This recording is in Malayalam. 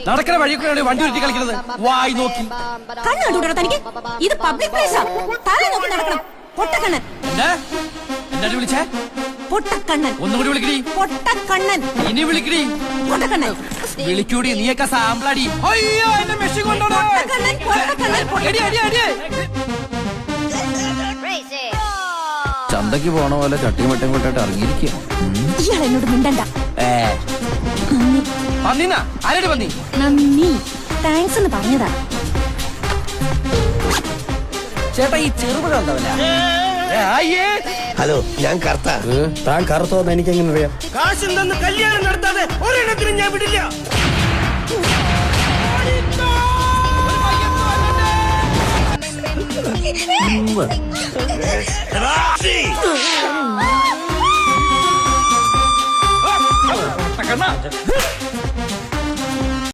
നടക്കണ വഴിയൊക്കെ വണ്ടി ഉരുട്ടി കളിക്കുന്നത് വായി നോക്കി. കണ്ണുണ്ടോ തനിക്ക്? ഇത് പബ്ലിക് പ്ലേസാ. തല നോക്കി നടക്കണം. പൊട്ടക്കണ്ണൻ. എന്താ വിളിച്ചേ? പൊട്ടക്കണ്ണൻ. ഒന്നുകൂടി വിളിക്കടി. പൊട്ടക്കണ്ണൻ. ഇനി വിളിക്കടി. പൊട്ടക്കണ്ണൻ. വിളിക്കൂടി, നീയൊക്കെ സാമ്പിളടി. അയ്യോ, എന്റെ മെഷീൻ കൊണ്ടോടാ. പൊട്ടക്കണ്ണൻ, പൊട്ടക്കണ്ണൻ. അടി അടി അടി. ചന്തക്ക് പോണ പോലെ ചട്ടിയും വട്ടയും കൊണ്ടായിട്ട് ഇറങ്ങിയിരിക്കുക. ഇയാൾ എന്നോട് മിണ്ടണ്ട. പന്നിന്നാ? ആരടി പന്നി? നന്ദി, താങ്ക്സ് എന്ന് പറഞ്ഞതാ. ചേട്ടാ, ഈ ചെറുപഴം എന്താ? ഹലോ, ഞാൻ കറുത്ത. താൻ കറുത്തോന്ന് എനിക്ക് എങ്ങനെ അറിയാം? കാശും തന്ന് കല്യാണം നടത്താതെ ഒരെണ്ണത്തിനും ഞാൻ വിടില്ല. കണ്ണ